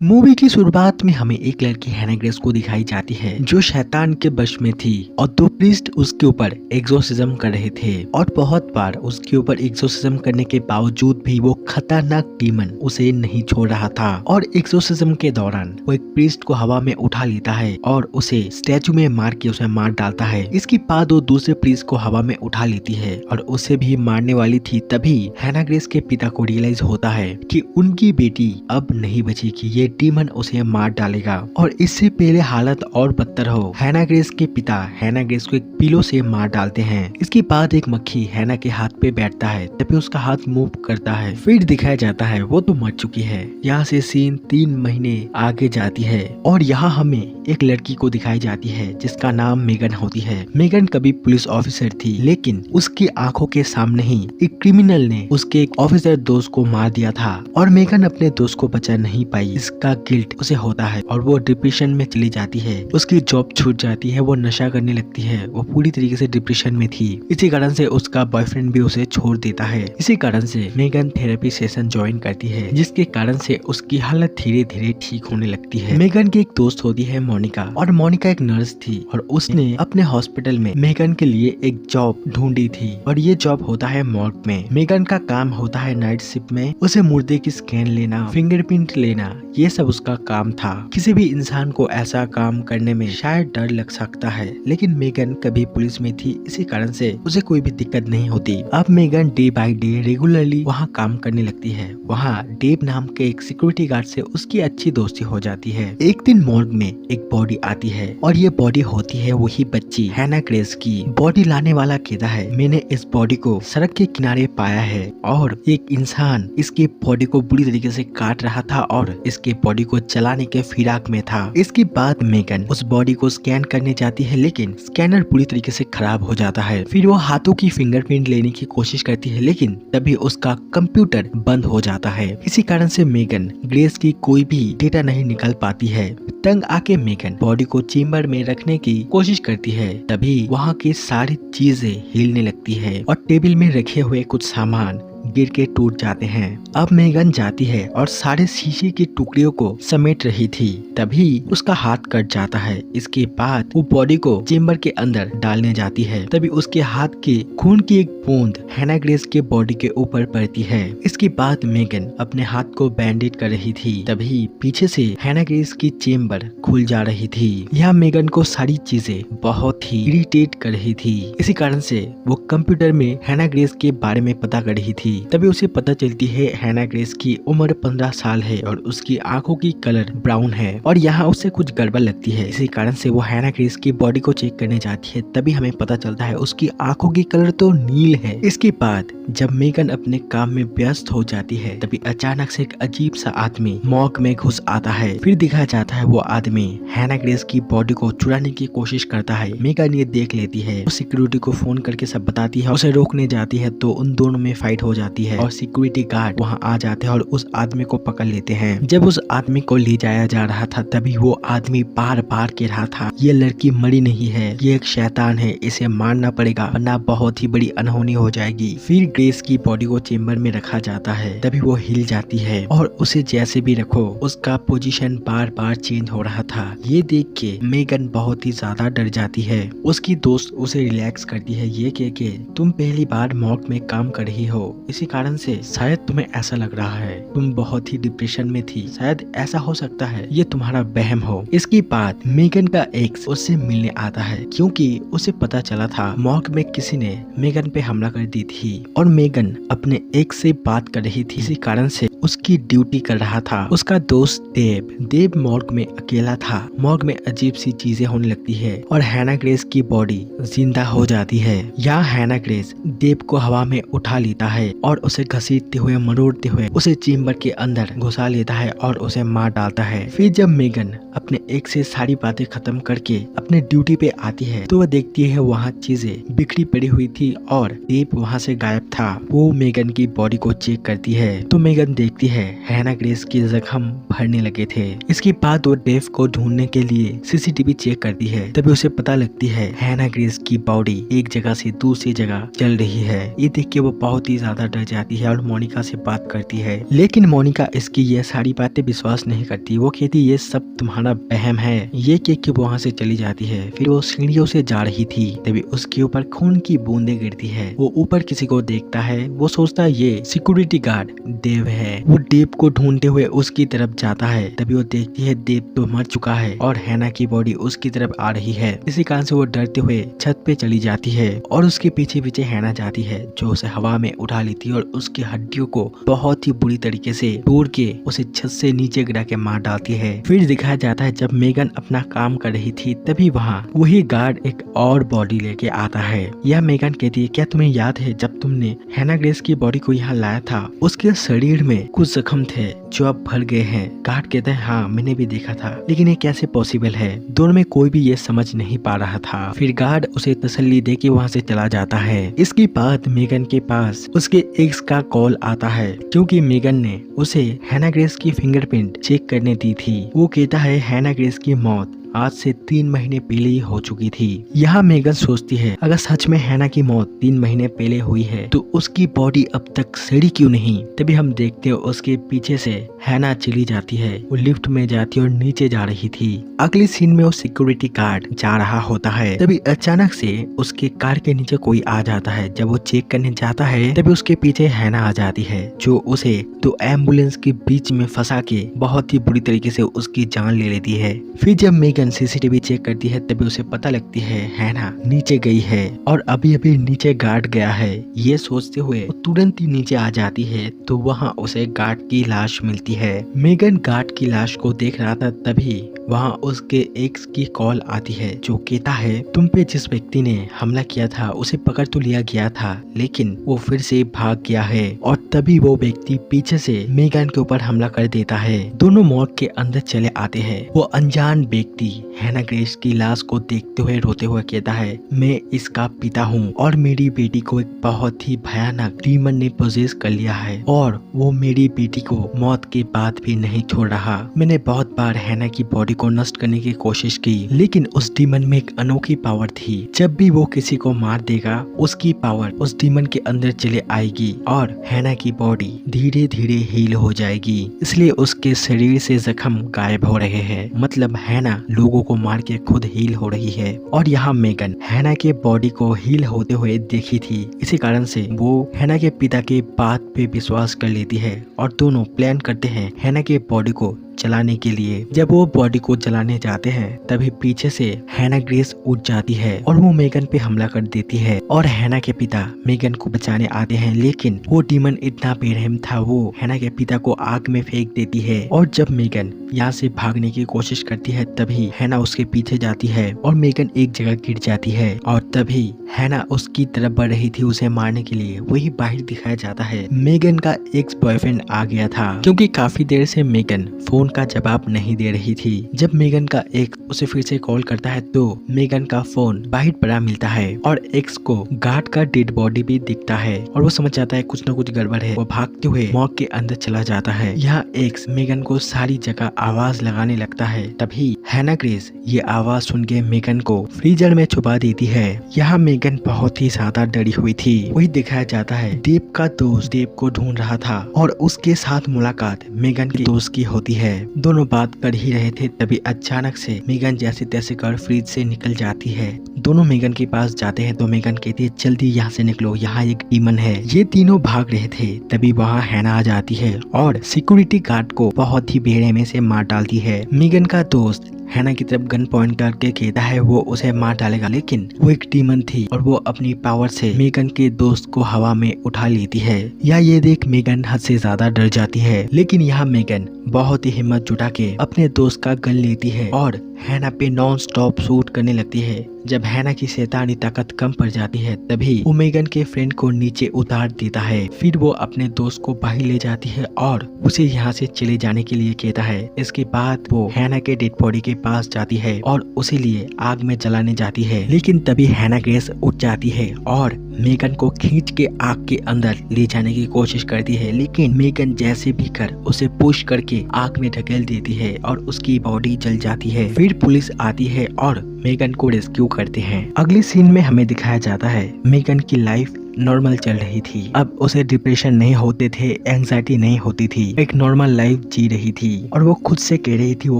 Movie की शुरुआत में हमें एक लड़की हैना ग्रेस को दिखाई जाती है जो शैतान के वश में थी और दो प्रीस्ट उसके ऊपर एग्जोर्सिज्म कर रहे थे और बहुत बार उसके ऊपर एग्जोर्सिज्म करने के बावजूद भी वो खतरनाक डीमन उसे नहीं छोड़ रहा था। और एग्जोर्सिज्म के दौरान वो एक प्रीस्ट को हवा में उठा लेता है और उसे स्टैचू में मार के उसे मार डालता है। इसके बाद वो दूसरे प्रीस्ट को हवा में उठा लेती है और उसे भी मारने वाली थी। तभी हैना ग्रेस के पिता को रियलाइज होता है कि उनकी बेटी अब नहीं बचेगी, ये डीमन उसे मार डालेगा। और इससे पहले हालत और बदतर हो, हैना ग्रेस के पिता हैना ग्रेस को एक पिलो से मार डालते हैं। इसके बाद एक मक्खी हैना के हाथ पे बैठता है, तभी उसका हाथ मूव करता है। फिर दिखाया जाता है वो तो मर चुकी है। यहाँ से सीन 3 महीने आगे जाती है और यहाँ हमें एक लड़की को दिखाई जाती है जिसका नाम मेगन होती है। मेगन कभी पुलिस ऑफिसर थी, लेकिन उसकी आंखों के सामने ही एक क्रिमिनल ने उसके एक ऑफिसर दोस्त को मार दिया था और मेगन अपने दोस्त को बचा नहीं पाई। इसका गिल्ट उसे होता है और वो डिप्रेशन में चली जाती है। उसकी जॉब छूट जाती है, वो नशा करने लगती है। वो पूरी तरीके से डिप्रेशन में थी। इसी कारण से उसका बॉयफ्रेंड भी उसे छोड़ देता है। इसी कारण से मेगन थेरेपी सेशन ज्वाइन करती है, जिसके कारण से उसकी हालत धीरे धीरे ठीक होने लगती है। मेगन की एक दोस्त होती है मोनिका, और मोनिका एक नर्स थी और उसने अपने हॉस्पिटल में मेगन के लिए एक जॉब ढूंढी थी और ये जॉब होता है मॉर्ग में। मेगन का काम होता है नाइट शिफ्ट में उसे मुर्दे की स्कैन लेना, फिंगरप्रिंट लेना, ये सब उसका काम था। किसी भी इंसान को ऐसा काम करने में शायद डर लग सकता है, लेकिन मेगन कभी पुलिस में थी, इसी कारण से उसे कोई भी दिक्कत नहीं होती। अब Megan day by day regularly वहाँ काम करने लगती है। वहाँ डेव नाम के एक सिक्योरिटी गार्ड से उसकी अच्छी दोस्ती हो जाती है। एक दिन मॉर्ग में एक बॉडी आती है और ये बॉडी होती है वही बच्ची हैना ग्रेस की। बॉडी लाने वाला कहता है, मैंने इस बॉडी को सड़क के किनारे पाया है और एक इंसान इसके बॉडी को बुरी तरीके से काट रहा था और इसके बॉडी को चलाने के फिराक में था। इसके बाद मेगन उस बॉडी को स्कैन करने जाती है, लेकिन स्कैनर पूरी तरीके से खराब हो जाता है। फिर वो हाथों की फिंगरप्रिंट लेने की कोशिश करती है, लेकिन तभी उसका कंप्यूटर बंद हो जाता है। इसी कारण से मेगन ग्रेस की कोई भी डेटा नहीं निकाल पाती है। तंग आके मेगन बॉडी को चेम्बर में रखने की कोशिश करती है, तभी वहाँ की सारी चीजें हिलने लगती है और टेबल में रखे हुए कुछ सामान गिर के टूट जाते हैं। अब मेगन जाती है और सारे शीशे के टुकड़ियों को समेट रही थी, तभी उसका हाथ कट जाता है। इसके बाद वो बॉडी को चेम्बर के अंदर डालने जाती है, तभी उसके हाथ के खून की एक बूंद हैना ग्रेस के बॉडी के ऊपर पड़ती है। इसके बाद मेगन अपने हाथ को बैंडेज कर रही थी, तभी पीछे से हैना ग्रेस की चेम्बर खुल जा रही थी। यह मेगन को सारी चीजें बहुत ही इरिटेट कर रही थी। इसी कारण से वो कंप्यूटर में हैना ग्रेस के बारे में पता कर रही थी। तभी उसे पता चलती है हैना ग्रेस की उम्र 15 साल है और उसकी आंखों की कलर ब्राउन है और यहाँ उसे कुछ गड़बड़ लगती है। इसी कारण से वो हैना ग्रेस की बॉडी को चेक करने जाती है, तभी हमें पता चलता है उसकी आंखों की कलर तो नील है। इसके बाद जब मेगन अपने काम में व्यस्त हो जाती है, तभी अचानक से एक अजीब सा आदमी मॉर्ग में घुस आता है। फिर दिखाया जाता है वो आदमी हैना ग्रेस की बॉडी को चुराने की कोशिश करता है। मेगन ये देख लेती है, वो सिक्योरिटी को फोन करके सब बताती है, उसे रोकने जाती है तो उन दोनों में फाइट हो जाती है और सिक्योरिटी गार्ड वहां आ जाते हैं और उस आदमी को पकड़ लेते हैं। जब उस आदमी को ले जाया जा रहा था, तभी वो आदमी बार बार कह रहा था, ये लड़की मरी नहीं है, ये एक शैतान है, इसे मारना पड़ेगा वरना बहुत ही बड़ी अनहोनी हो जाएगी। फिर ग्रेस की बॉडी को चेम्बर में रखा जाता है, तभी वो हिल जाती है और उसे जैसे भी रखो उसका पोजीशन बार बार चेंज हो रहा था। ये देख के मेगन बहुत ही ज्यादा डर जाती है। उसकी दोस्त उसे रिलैक्स करती है, ये कह के तुम पहली बार मॉर्ग में काम कर रही हो, इसी कारण से शायद तुम्हें ऐसा लग रहा है, तुम बहुत ही डिप्रेशन में थी, शायद ऐसा हो सकता है ये तुम्हारा वहम हो। इसके बाद मेगन का एक्स उससे मिलने आता है, क्योंकि उसे पता चला था मॉर्ग में किसी ने मेगन पे हमला कर दी थी और मेगन अपने एक्स से बात कर रही थी, इसी कारण से उसकी ड्यूटी कर रहा था। उसका दोस्त देव मॉर्ग में अकेला था। मॉर्ग में अजीब सी चीजें होने लगती है और हैना ग्रेस की बॉडी जिंदा हो जाती है। यहाँ हैना ग्रेस देव को हवा में उठा लेता है और उसे घसीटते हुए मरोड़ते हुए उसे चेम्बर के अंदर घुसा लेता है और उसे मार डालता है। फिर जब मेगन अपने एक से सारी बातें खत्म करके अपने ड्यूटी पे आती है, तो वह देखती है वहाँ चीजें बिखरी पड़ी हुई थी और देव वहाँ से गायब था। वो मेगन की बॉडी को चेक करती है तो मेगन देखती है हैना ग्रेस के जख्म भरने लगे थे। इसके बाद वो डेव को ढूंढने के लिए सीसीटीवी चेक करती है। तभी उसे पता लगती है हैना ग्रेस की बॉडी एक जगह से दूसरी जगह चल रही है। ये देख के वो बहुत ही ज्यादा डर जाती है और मोनिका से बात करती है, लेकिन मोनिका इसकी ये सारी बातें विश्वास नहीं करती। वो कहती ये सब तुम्हारा वहम है। ये कह के वो वहाँ से चली जाती है। फिर वो सीढ़ियों से जा रही थी, तभी उसके ऊपर खून की बूंदें गिरती है। वो ऊपर किसी को देखता है। वो सोचता है ये सिक्योरिटी गार्ड देव है। वो देव को ढूंढते हुए उसकी तरफ जाता है। तभी वो देखती है देव तो मर चुका है और हैना की बॉडी उसकी तरफ आ रही है। इसी कारण से वो डरते हुए छत पे चली जाती है और उसके पीछे पीछे हैना जाती है, जो उसे हवा में उठा लेती है और उसकी हड्डियों को बहुत ही बुरी तरीके से तोड़ के उसे छत से नीचे गिरा के मार डालती है। फिर दिखाया जाता है जब मेगन अपना काम कर रही थी तभी वहाँ वही गार्ड एक और बॉडी लेके आता है। यह मेगन कहती है क्या तुम्हें याद है जब तुमने हैना ग्रेस की बॉडी को यहाँ लाया था, उसके शरीर में कुछ जख्म थे जो अब भर गए हैं। गार्ड कहता है हाँ मैंने भी देखा था, लेकिन ये कैसे पॉसिबल है। दोनों में कोई भी ये समझ नहीं पा रहा था। फिर गार्ड उसे तसल्ली दे के वहाँ से चला जाता है। इसके बाद मेगन के पास उसके एक्स का कॉल आता है, क्योंकि मेगन ने उसे हैना ग्रेस की फिंगरप्रिंट चेक करने दी थी। वो कहता है हैना ग्रेस की मौत आज से 3 महीने पहले ही हो चुकी थी। यहाँ मेगन सोचती है अगर सच में हैना की मौत 3 महीने पहले हुई है तो उसकी बॉडी अब तक सड़ी क्यों नहीं। तभी हम देखते हैं उसके पीछे से हैना चली जाती है। वो लिफ्ट में जाती है और नीचे जा रही थी। अगली सीन में वो सिक्योरिटी गार्ड जा रहा होता है। तभी अचानक से उसके कार के नीचे कोई आ जाता है। जब वो चेक करने जाता है तभी उसके पीछे हैना आ जाती है, जो उसे तो एम्बुलेंस के बीच में फंसा के बहुत ही बुरी तरीके से उसकी जान ले लेती है। फिर जब मेगन सीसीटीवी चेक करती है तभी उसे पता लगती है हैना नीचे गई है और अभी अभी नीचे गार्ड गया है। ये सोचते हुए वो तुरंत ही नीचे आ जाती है तो वहाँ उसे गार्ड की लाश मिलती है। मेगन गार्ड की लाश को देख रहा था तभी वहाँ उसके एक्स की कॉल आती है, जो कहता है तुम पे जिस व्यक्ति ने हमला किया था उसे पकड़ तो लिया गया था, लेकिन वो फिर से भाग गया है। और तभी वो व्यक्ति पीछे से मेगन के ऊपर हमला कर देता है। दोनों मौत के अंदर चले आते हैं। वो अनजान व्यक्ति हैना ग्रेस की लाश को देखते हुए रोते हुए कहता है मैं इसका पिता हूँ और मेरी बेटी को एक बहुत ही भयानक डीमन ने पोजेस कर लिया है और वो मेरी बेटी को मौत के बाद भी नहीं छोड़ रहा। मैंने बहुत बार हैना की बॉडी को नष्ट करने की कोशिश की, लेकिन उस डीमन में एक अनोखी पावर थी। जब भी वो किसी को मार देगा उसकी पावर उस डीमन के अंदर चले आएगी और हैना की बॉडी धीरे धीरे हील हो जाएगी। इसलिए उसके शरीर से जख्म गायब हो रहे हैं। मतलब हैना लोगों को मार के खुद हील हो रही है। और यहाँ मेगन हैना के बॉडी को हील होते हुए देखी थी, इसी कारण से वो हैना के पिता के बात पे विश्वास कर लेती है और दोनों प्लान करते हैं हैना के बॉडी को चलाने के लिए। जब वो बॉडी को जलाने जाते हैं तभी पीछे से हैना ग्रेस उठ जाती है और वो मेगन पे हमला कर देती है और हैना के पिता मेगन को बचाने आते हैं, लेकिन वो डीमन इतना बेरहम था, वो हैना के पिता को आग में फेंक देती है। और जब मेगन यहाँ से भागने की कोशिश करती है तभी हैना उसके पीछे जाती है और मेगन एक जगह गिर जाती है और तभी हैना उसकी तरफ बढ़ रही थी उसे मारने के लिए। वही बाहर दिखाया जाता है मेगन का एक्स बॉयफ्रेंड आ गया था, क्योंकि काफी देर से मेगन फोन का जवाब नहीं दे रही थी। जब मेगन का एक्स उसे फिर से कॉल करता है तो मेगन का फोन बाहर पड़ा मिलता है और एक्स को गार्ड का डेड बॉडी भी दिखता है और वो समझ जाता है कुछ न कुछ गड़बड़ है। वो भागते हुए मॉर्ग के अंदर चला जाता है। यहाँ एक्स मेगन को सारी जगह आवाज लगाने लगता है। तभी हैना ग्रेस ये आवाज सुन के मेगन को फ्रीजर में छुपा देती है। यहाँ मेगन बहुत ही ज्यादा डरी हुई थी। वही दिखाया जाता है देव का दोस्त देव को ढूंढ रहा था और उसके साथ मुलाकात मेगन के दोस्त की होती है। दोनों बात कर ही रहे थे तभी अचानक से मेगन जैसे तैसे कर फ्रिज से निकल जाती है। दोनों मेगन के पास जाते हैं तो मेगन कहती है जल्दी यहाँ से निकलो, यहाँ एक डीमन है। ये तीनों भाग रहे थे तभी वहाँ हैना आ जाती है और सिक्योरिटी गार्ड को बहुत ही बेरहमी से मार डालती है। मेगन का दोस्त हैना की तरफ गन पॉइंट करके कहता है वो उसे मार डालेगा, लेकिन वो एक डीमन थी और वो अपनी पावर से मेगन के दोस्त को हवा में उठा लेती है। या ये देख मेगन हद से ज्यादा डर जाती है, लेकिन यहाँ मेगन बहुत ही हिम्मत जुटा के अपने दोस्त का गन लेती है और हैना पे नॉन स्टॉप शूट करने लगती है। जब हैना की शैतानी ताकत कम पड़ जाती है तभी वो मेगन के फ्रेंड को नीचे उतार देता है। फिर वो अपने दोस्त को बाहर ले जाती है और उसे यहाँ से चले जाने के लिए कहता है। इसके बाद वो हैना के डेड बॉडी के पास जाती है और उसे लिए आग में जलाने जाती है, लेकिन तभी हैना ग्रेस उठ जाती है और मेगन को खींच के आग के अंदर ले जाने की कोशिश करती है, लेकिन मेगन जैसे भी कर उसे पुश करके आग में ढकेल देती है और उसकी बॉडी जल जाती है। फिर पुलिस आती है और मेगन को रेस्क्यू करते हैं। अगली सीन में हमें दिखाया जाता है मेगन की लाइफ नॉर्मल चल रही थी। अब उसे डिप्रेशन नहीं होते थे, एंजाइटी नहीं होती थी, एक नॉर्मल लाइफ जी रही थी और वो खुद से कह रही थी वो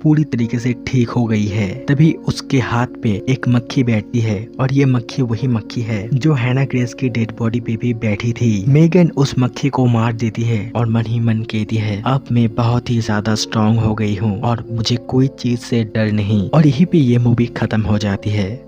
पूरी तरीके से ठीक हो गई है। तभी उसके हाथ पे एक मक्खी बैठती है और ये मक्खी वही मक्खी है जो हैना ग्रेस की डेड बॉडी पे भी बैठी थी। मेगन उस मक्खी को मार देती है और मन ही मन कहती है अब मैं बहुत ही ज्यादा स्ट्रॉन्ग हो गई हूँ और मुझे कोई चीज से डर नहीं। और यहीं पे ये मूवी खत्म हो जाती है।